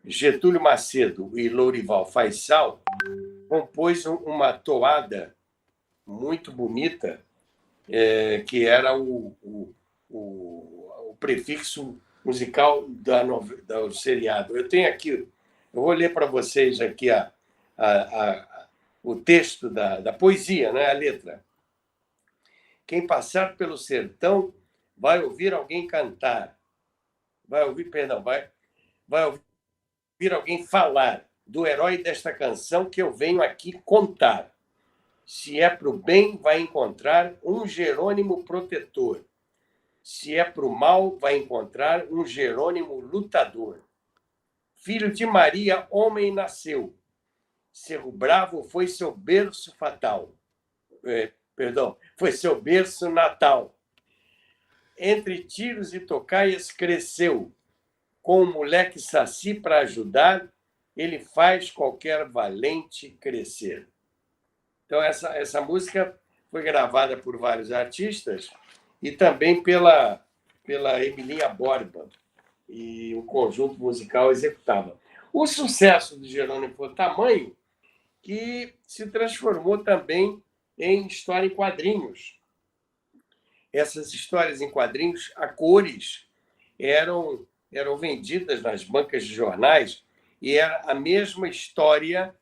Getúlio Macedo e Lourival Faisal, compôs uma toada muito bonita, que era o prefixo musical do seriado. Eu tenho aqui, eu vou ler para vocês aqui o texto da poesia, né, a letra. Quem passar pelo sertão vai ouvir alguém cantar, vai ouvir alguém falar do herói desta canção que eu venho aqui contar. Se é para o bem, vai encontrar um Jerônimo protetor. Se é para o mal, vai encontrar um Jerônimo lutador. Filho de Maria, homem nasceu. Cerro Bravo foi seu berço fatal. Foi seu berço natal. Entre tiros e tocaias cresceu. Com um moleque saci para ajudar, ele faz qualquer valente crescer. Então, essa música foi gravada por vários artistas e também pela Emilinha Borba, e o conjunto musical executava. O sucesso do Jerônimo foi tamanho que se transformou também em história em quadrinhos. Essas histórias em quadrinhos a cores eram vendidas nas bancas de jornais e era a mesma história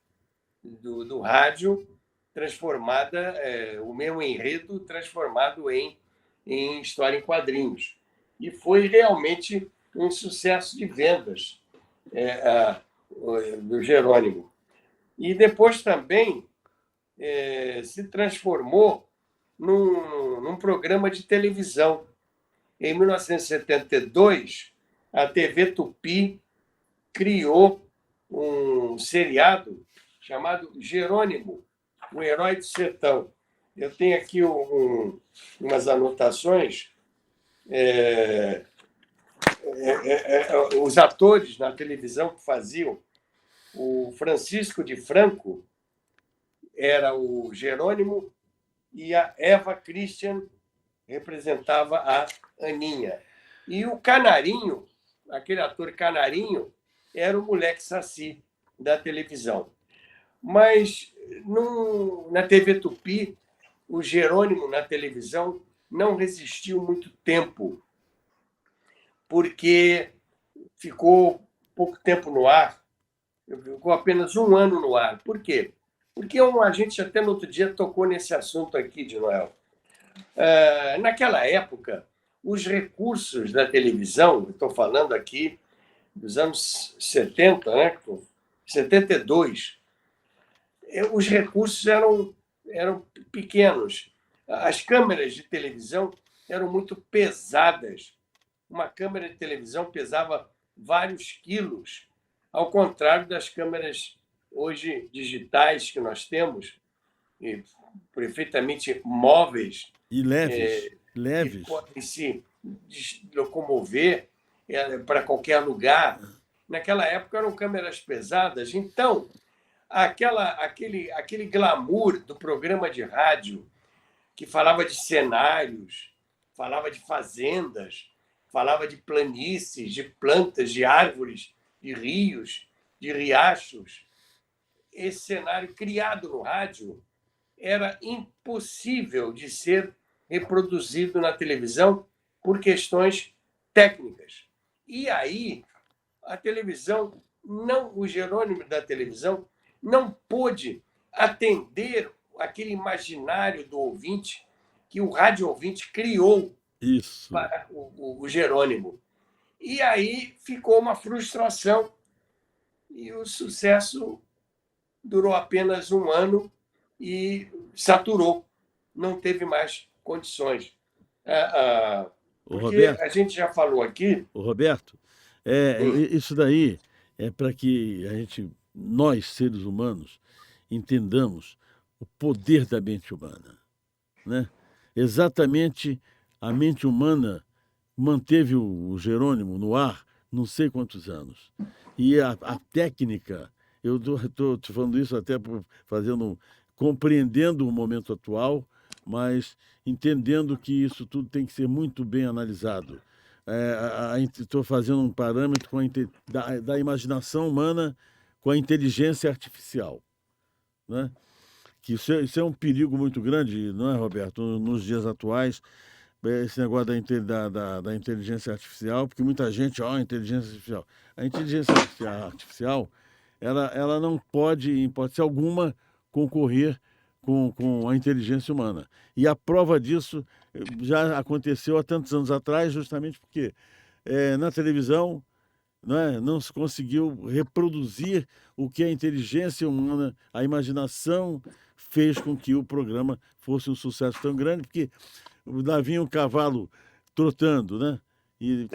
do rádio transformada, o mesmo enredo transformado em história em quadrinhos. E foi realmente um sucesso de vendas do Jerônimo. E depois também se transformou num programa de televisão. Em 1972, a TV Tupi criou um seriado chamado Jerônimo, o Herói do Sertão. Eu tenho aqui umas anotações. Os atores na televisão que faziam, o Francisco de Franco era o Jerônimo e a Eva Christian representava a Aninha. E o Canarinho, aquele ator Canarinho, era o moleque saci da televisão. Mas na TV Tupi, o Jerônimo na televisão não resistiu muito tempo, porque ficou pouco tempo no ar, ficou apenas 1 ano no ar. Por quê? Porque a gente até no outro dia tocou nesse assunto aqui, de Noel. Naquela época, os recursos da televisão, estou falando aqui dos anos 70, né? 72, os recursos eram pequenos. As câmeras de televisão eram muito pesadas. Uma câmera de televisão pesava vários quilos, ao contrário das câmeras hoje digitais que nós temos, e perfeitamente móveis, E leves, que leves. podem se locomover para qualquer lugar. Naquela época eram câmeras pesadas, então aquele glamour do programa de rádio que falava de cenários, falava de fazendas, falava de planícies, de plantas, de árvores, de rios, de riachos. Esse cenário criado no rádio era impossível de ser reproduzido na televisão por questões técnicas. E aí, a televisão, não, o Jerônimo da televisão não pôde atender aquele imaginário do ouvinte que o rádio ouvinte criou Isso. para o Jerônimo. E aí ficou uma frustração e o sucesso durou apenas um ano e saturou, não teve mais condições. Porque Roberto, a gente já falou aqui. Roberto, isso daí é para que nós, seres humanos, entendamos o poder da mente humana, né? Exatamente, a mente humana manteve o Jerônimo no ar não sei quantos anos. E a técnica, eu estou te falando isso até compreendendo o momento atual, mas entendendo que isso tudo tem que ser muito bem analisado. Estou fazendo um parâmetro da imaginação humana com a inteligência artificial, né? Que isso é um perigo muito grande, não é, Roberto, nos dias atuais, esse negócio da inteligência artificial, porque muita gente, inteligência artificial. A inteligência artificial, ela não pode, em hipótese alguma, concorrer com a inteligência humana. E a prova disso já aconteceu há tantos anos atrás, justamente porque na televisão não se conseguiu reproduzir o que a inteligência humana, a imaginação fez com que o programa fosse um sucesso tão grande, porque lá vinha um cavalo trotando, né? E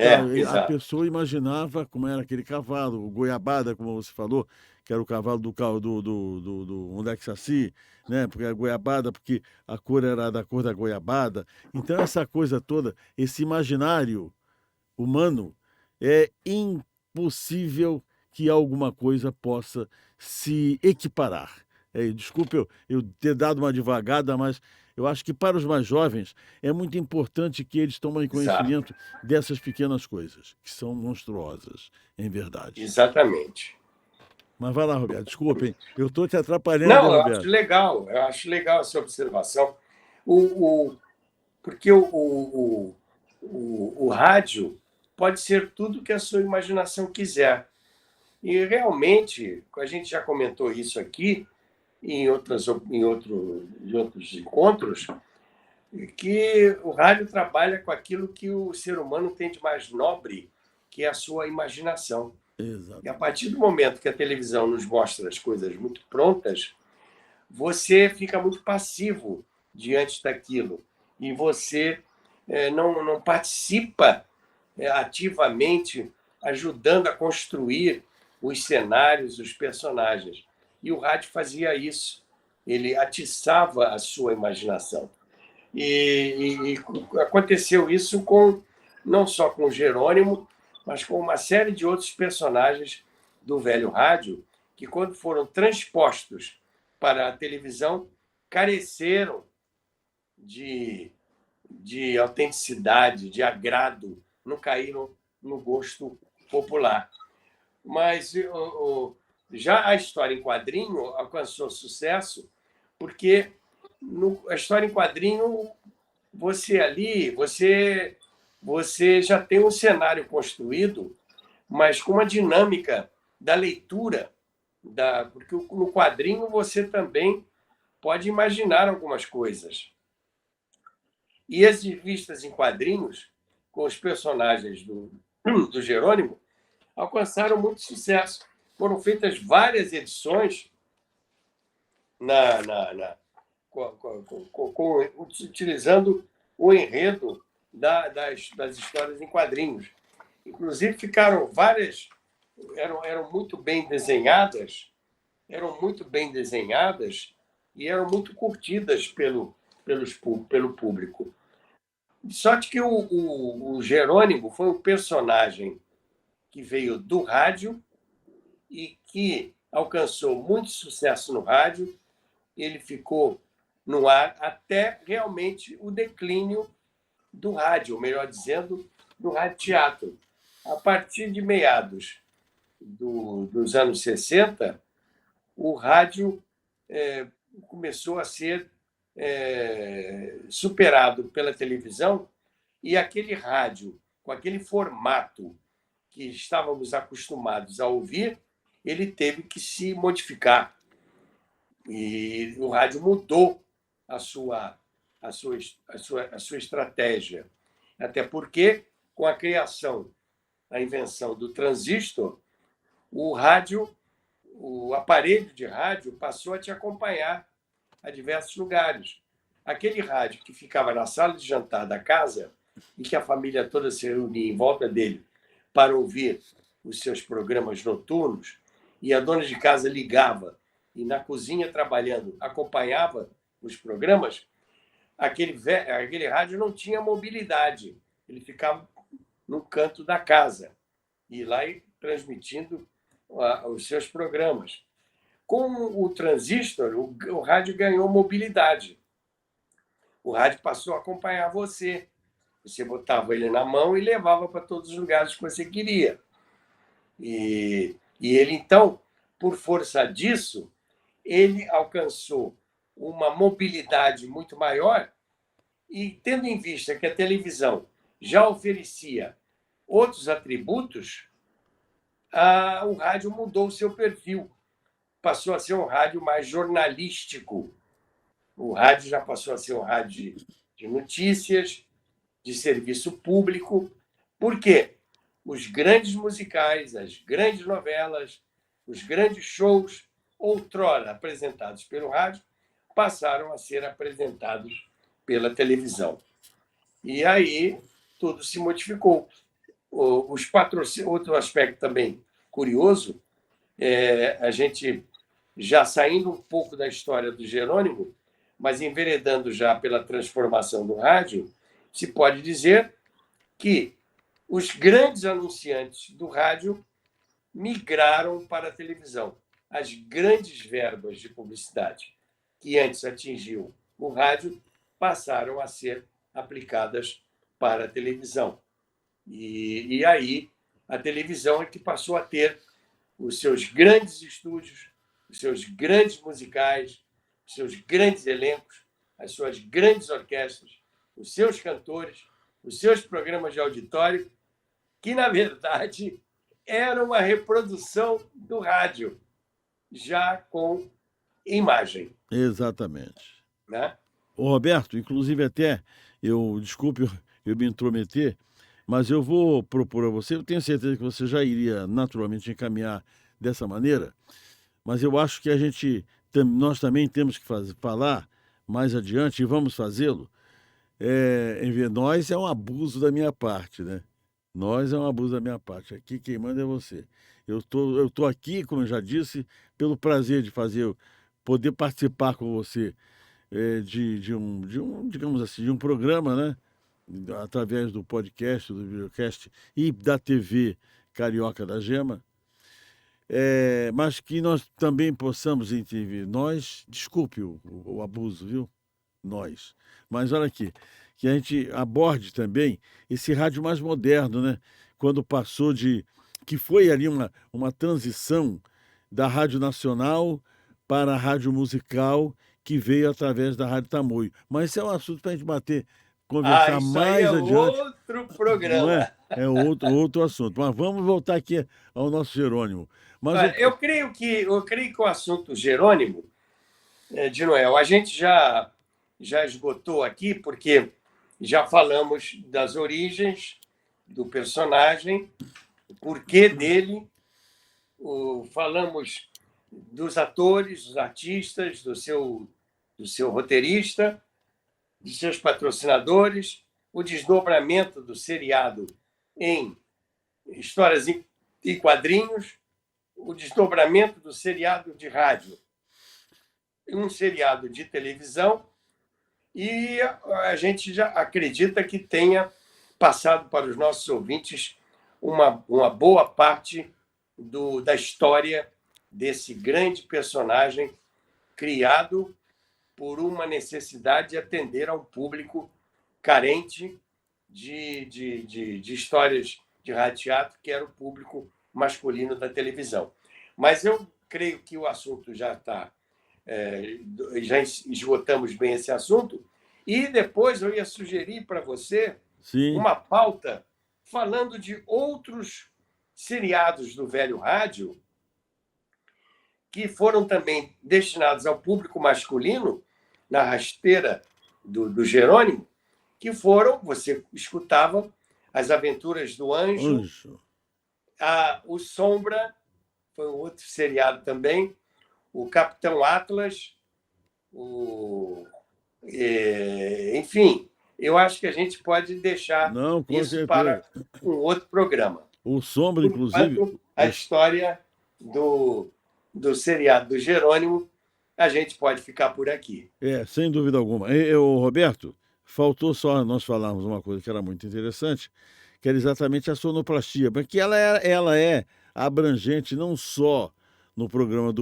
a pessoa imaginava como era aquele cavalo, o goiabada, como você falou, que era o cavalo do Ondeque Saci, né? Porque a goiabada, porque a cor era da cor da goiabada. Então, essa coisa toda, esse imaginário humano, é impossível que alguma coisa possa se equiparar. Desculpe eu ter dado uma devagada, mas eu acho que para os mais jovens é muito importante que eles tomem conhecimento dessas pequenas coisas, que são monstruosas, em verdade. Exatamente. Mas vai lá, Roberto, desculpem, eu estou te atrapalhando, não, Roberto. Eu acho legal essa observação, porque o rádio pode ser tudo que a sua imaginação quiser. E realmente, a gente já comentou isso aqui, em outros encontros, que o rádio trabalha com aquilo que o ser humano tem de mais nobre, que é a sua imaginação. Exato. E a partir do momento que a televisão nos mostra as coisas muito prontas, você fica muito passivo diante daquilo e você não participa ativamente ajudando a construir os cenários, os personagens. E o rádio fazia isso, ele atiçava a sua imaginação. E aconteceu isso não só com o Jerônimo, mas com uma série de outros personagens do velho rádio, que, quando foram transpostos para a televisão, careceram de autenticidade, de agrado, não caíram no gosto popular. Mas já a história em quadrinho alcançou sucesso porque a história em quadrinho, você já tem um cenário construído, mas com uma dinâmica da leitura, porque no quadrinho você também pode imaginar algumas coisas. E as revistas em quadrinhos, com os personagens do Jerônimo, alcançaram muito sucesso. Foram feitas várias edições utilizando o enredo das histórias em quadrinhos. Inclusive, ficaram várias, eram muito bem desenhadas, e eram muito curtidas pelo público. Sorte que o Jerônimo foi um personagem que veio do rádio e que alcançou muito sucesso no rádio. Ele ficou no ar até realmente o declínio do rádio, ou melhor dizendo, do rádio-teatro. A partir de meados dos anos 60, o rádio começou a ser superado pela televisão, e aquele rádio, com aquele formato que estávamos acostumados a ouvir, ele teve que se modificar. E o rádio mudou a sua estratégia. Até porque, com a criação, a invenção do transistor, o aparelho de rádio passou a te acompanhar a diversos lugares. Aquele rádio que ficava na sala de jantar da casa e que a família toda se reunia em volta dele para ouvir os seus programas noturnos, e a dona de casa ligava e na cozinha trabalhando acompanhava os programas, aquele rádio não tinha mobilidade. Ele ficava no canto da casa e lá transmitindo os seus programas. Com o transistor, o rádio ganhou mobilidade. O rádio passou a acompanhar você. Você botava ele na mão e levava para todos os lugares que você queria. E ele, então, por força disso, ele alcançou uma mobilidade muito maior, e tendo em vista que a televisão já oferecia outros atributos, o rádio mudou o seu perfil. Passou a ser um rádio mais jornalístico. O rádio já passou a ser um rádio de notícias, de serviço público. Por quê? Os grandes musicais, as grandes novelas, os grandes shows, outrora apresentados pelo rádio, passaram a ser apresentados pela televisão. E aí tudo se modificou. Outro aspecto também curioso, a gente já saindo um pouco da história do Jerônimo, mas enveredando já pela transformação do rádio, se pode dizer que os grandes anunciantes do rádio migraram para a televisão. As grandes verbas de publicidade que antes atingiam o rádio passaram a ser aplicadas para a televisão. E aí a televisão é que passou a ter os seus grandes estúdios, os seus grandes musicais, os seus grandes elencos, as suas grandes orquestras, os seus cantores, os seus programas de auditório, que, na verdade, eram uma reprodução do rádio, já com imagem. Exatamente. Né? Ô, Roberto, inclusive até, desculpe eu me intrometer, mas eu vou propor a você, eu tenho certeza que você já iria naturalmente encaminhar dessa maneira, mas eu acho que nós também temos que falar mais adiante, e vamos fazê-lo. Nós é um abuso da minha parte, né? Nós é um abuso da minha parte. Aqui quem manda é você. Eu tô aqui, como eu já disse, pelo prazer de poder participar com você digamos assim, de um programa, né? Através do podcast, do videocast e da TV Carioca da Gema. Mas que nós também possamos entender. Desculpe o abuso, viu? Nós. Mas olha aqui, que a gente aborde também esse rádio mais moderno, né? Quando passou que foi ali uma transição da Rádio Nacional para a Rádio Musical, que veio através da Rádio Tamoio. Mas esse é um assunto para a gente conversar isso mais aí é adiante. Outro programa. Não é? É outro assunto. Mas vamos voltar aqui ao nosso Jerônimo. Mas eu creio que o assunto Jerônimo, de Noel, a gente já esgotou aqui, porque já falamos das origens do personagem, o porquê dele, falamos dos atores, dos artistas, do seu roteirista, dos seus patrocinadores, o desdobramento do seriado em histórias e quadrinhos, o desdobramento do seriado de rádio em um seriado de televisão, e a gente já acredita que tenha passado para os nossos ouvintes uma boa parte da história desse grande personagem criado por uma necessidade de atender a um público carente de histórias de rádio teatro, que era o público masculino da televisão. Mas eu creio que o assunto já está. Já esgotamos bem esse assunto, e depois eu ia sugerir para você Sim. uma pauta falando de outros seriados do velho rádio que foram também destinados ao público masculino, na rasteira do Jerônimo, que foram, você escutava, As Aventuras do Anjo, o Sombra, foi um outro seriado também, o Capitão Atlas, enfim, eu acho que a gente pode deixar isso para um outro programa. O Sombra, inclusive. A história do seriado do Jerônimo, a gente pode ficar por aqui. Sem dúvida alguma. Roberto, faltou só nós falarmos uma coisa que era muito interessante, que era exatamente a sonoplastia, porque ela é abrangente não só no programa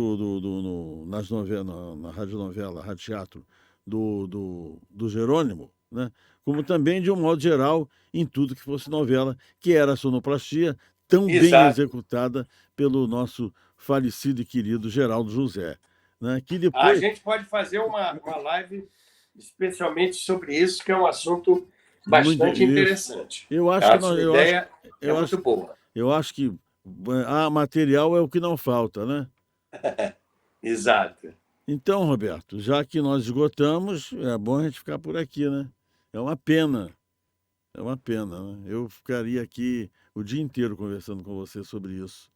nas novelas, na radionovela, rádio teatro do Jerônimo, né? Como também, de um modo geral, em tudo que fosse novela, que era a sonoplastia tão bem executada pelo nosso falecido e querido Geraldo José. Né? Que depois... A gente pode fazer uma live especialmente sobre isso, que é um assunto bastante interessante. Eu acho que a ideia é muito boa. Eu acho que material é o que não falta, né? Exato. Então, Roberto, já que nós esgotamos, é bom a gente ficar por aqui, né? É uma pena. É uma pena, né? Eu ficaria aqui o dia inteiro conversando com você sobre isso.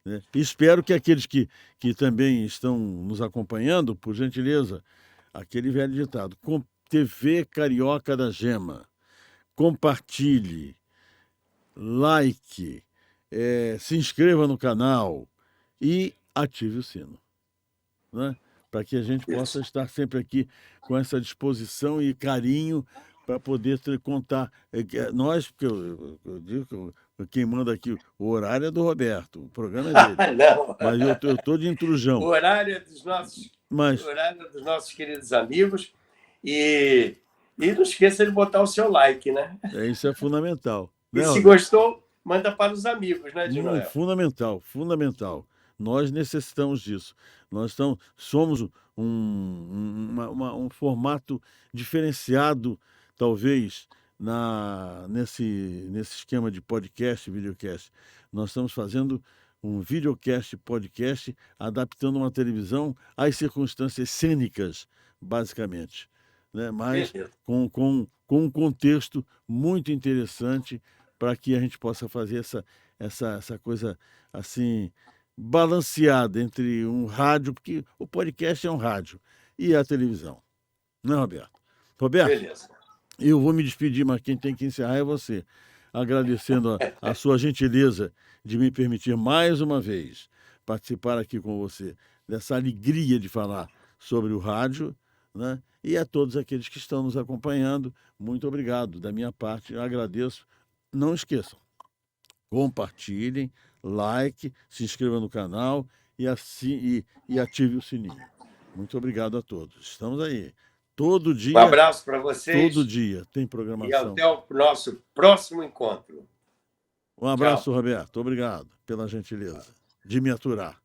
Né? Espero que aqueles que também estão nos acompanhando, por gentileza, aquele velho ditado, com TV Carioca da Gema, compartilhe, like, se inscreva no canal e ative o sino, né? Para que a gente possa estar sempre aqui com essa disposição e carinho para poder contar. Nós, porque eu digo que quem manda aqui, o horário é do Roberto, o programa é dele. Não. Mas eu estou de intrusão. O horário é dos nossos queridos amigos. E não esqueça de botar o seu like, né? Isso é fundamental. E se gostou, manda para os amigos, né, Dinoel? Fundamental. Nós necessitamos disso. Nós somos um formato diferenciado, talvez, nesse esquema de podcast, videocast. Nós estamos fazendo um videocast, podcast, adaptando uma televisão às circunstâncias cênicas, basicamente. Né? Mas com um contexto muito interessante para que a gente possa fazer essa coisa assim balanceada entre um rádio, porque o podcast é um rádio, e a televisão. Não é, Roberto? Roberto, beleza. Eu vou me despedir, mas quem tem que encerrar é você. Agradecendo a sua gentileza de me permitir mais uma vez participar aqui com você dessa alegria de falar sobre o rádio, né? E a todos aqueles que estão nos acompanhando, muito obrigado. Da minha parte, eu agradeço. Não esqueçam, compartilhem, like, se inscreva no canal e ative o sininho. Muito obrigado a todos. Estamos aí. Todo dia. Um abraço para vocês. Todo dia tem programação. E até o nosso próximo encontro. Um abraço, Roberto. Obrigado pela gentileza de me aturar.